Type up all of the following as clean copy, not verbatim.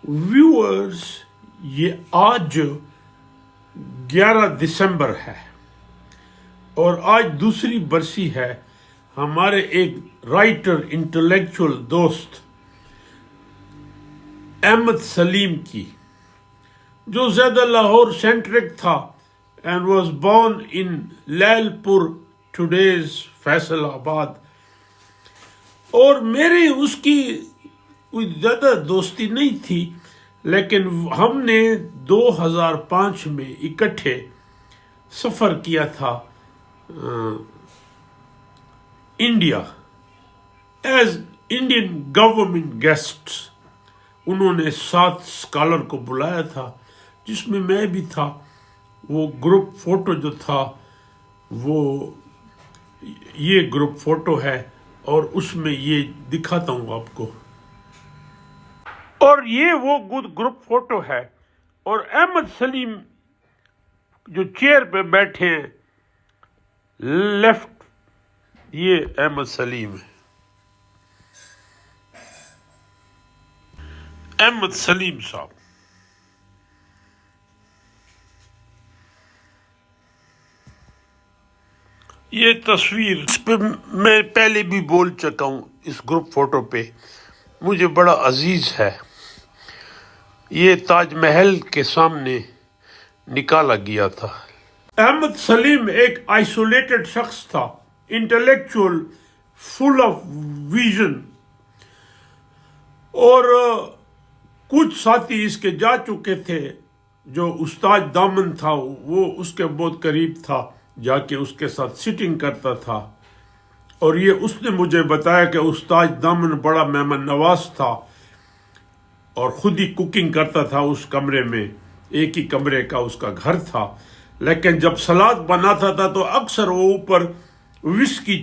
Viewers, یہ آج 11 دسمبر ہے اور آج دوسری برسی ہے ہمارے ایک رائٹر انٹلیکچوئل دوست احمد سلیم کی، جو زیادہ لاہور سینٹرک تھا and was born in لیل پور today's فیصل آباد. اور میری اس کی کوئی زیادہ دوستی نہیں تھی، لیکن ہم نے 2005 میں اکٹھے سفر کیا تھا India as Indian government guest. انہوں نے 7 اسکالر کو بلایا تھا جس میں میں بھی تھا. وہ گروپ فوٹو جو تھا وہ یہ گروپ فوٹو ہے اور اس میں یہ دکھاتا ہوں آپ کو، اور یہ وہ گروپ فوٹو ہے. اور احمد سلیم جو چیئر پہ بیٹھے ہیں لیفٹ، یہ احمد سلیم ہے. احمد سلیم صاحب. یہ تصویر اس پہ میں پہلے بھی بول چکا ہوں، اس گروپ فوٹو پہ مجھے بڑا عزیز ہے. یہ تاج محل کے سامنے نکالا گیا تھا. احمد سلیم ایک آئسولیٹڈ شخص تھا، انٹلیکچوئل، فل آف ویژن. اور کچھ ساتھی اس کے جا چکے تھے. جو استاد دامن تھا وہ اس کے بہت قریب تھا، جا کے اس کے ساتھ سٹنگ کرتا تھا. اور یہ اس نے مجھے بتایا کہ استاد دامن بڑا مہمان نواز تھا اور خود ہی کوکنگ کرتا تھا اس کمرے میں. ایک ہی کمرے کا اس کا گھر تھا، لیکن جب سلاد بناتا تھا تو اکثر وہ اوپر وسکی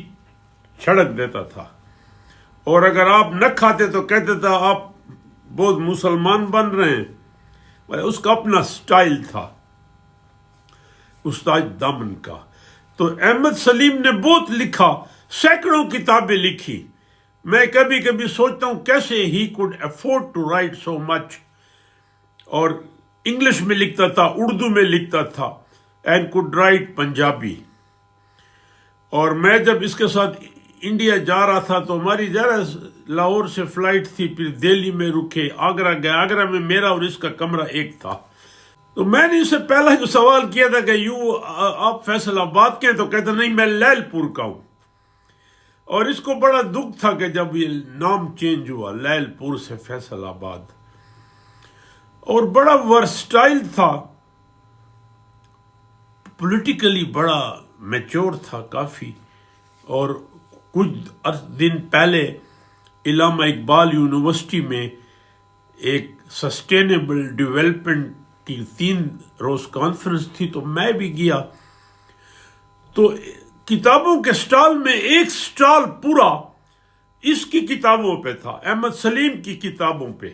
چھڑک دیتا تھا، اور اگر آپ نہ کھاتے تو کہتے تھا آپ بہت مسلمان بن رہے ہیں. اس کا اپنا سٹائل تھا استاد دامن کا. تو احمد سلیم نے بہت لکھا، سینکڑوں کتابیں لکھی. میں کبھی کبھی سوچتا ہوں کیسے he could afford to write so much. اور انگلش میں لکھتا تھا، اردو میں لکھتا تھا، اینڈ کوڈ رائٹ پنجابی. اور میں جب اس کے ساتھ انڈیا جا رہا تھا تو ہماری لاہور سے فلائٹ تھی، پھر دہلی میں رکے، آگرہ گئے. آگرہ میں میرا اور اس کا کمرہ ایک تھا. تو میں نے اس سے پہلا جو سوال کیا تھا کہ آپ فیصل آباد کے ہیں، تو کہتا نہیں میں لیل پور کا ہوں. اور اس کو بڑا دکھ تھا کہ جب یہ نام چینج ہوا لیل پور سے فیصل آباد. اور بڑا ورسٹائل تھا، پولیٹیکلی بڑا میچور تھا کافی. اور کچھ دن پہلے علامہ اقبال یونیورسٹی میں ایک سسٹینیبل ڈیولپمنٹ کی 3 روز کانفرنس تھی، تو میں بھی گیا. تو کتابوں کے سٹال میں ایک سٹال پورا اس کی کتابوں پہ تھا، احمد سلیم کی کتابوں پہ،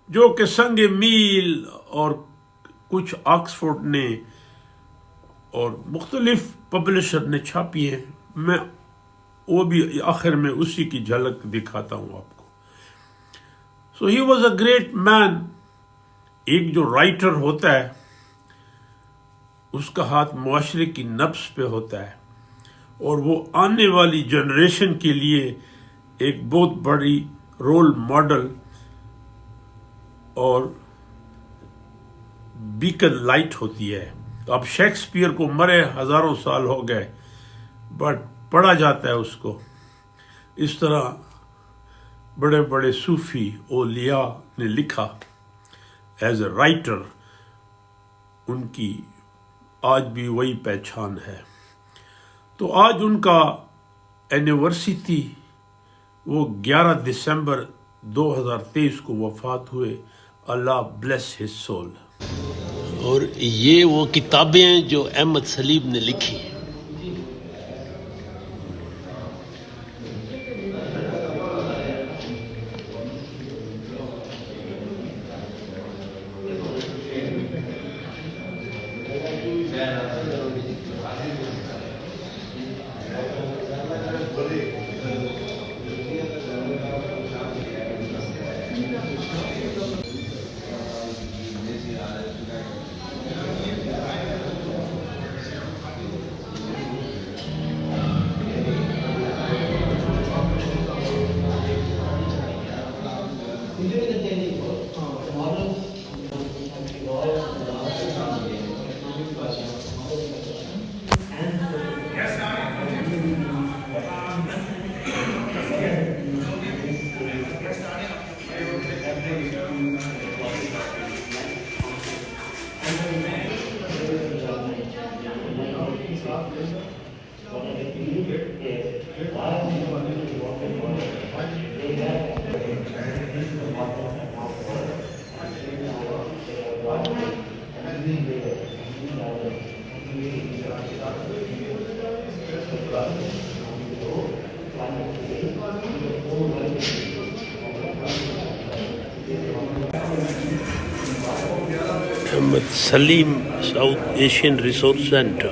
جو کہ سنگ میل اور کچھ آکسفورڈ نے اور مختلف پبلشر نے چھاپی ہے. میں وہ بھی آخر میں اسی کی جھلک دکھاتا ہوں آپ کو. So he was a great man. ایک جو رائٹر ہوتا ہے اس کا ہاتھ معاشرے کی نبض پہ ہوتا ہے، اور وہ آنے والی جنریشن کے لیے ایک بہت بڑی رول ماڈل اور بیکن لائٹ ہوتی ہے. اب شیکسپیئر کو مرے ہزاروں سال ہو گئے، بٹ پڑھا جاتا ہے اس کو. اس طرح بڑے بڑے صوفی اولیاء نے لکھا ایز اے رائٹر. ان کی آج بھی وہی پہچان ہے. تو آج ان کا اینیورسری تھی. وہ 11 دسمبر 2023 کو وفات ہوئے. اللہ بلیس ہز سول. اور یہ وہ کتابیں ہیں جو احمد سلیم نے لکھی. Ahmed Salim, South Asian Resource Center.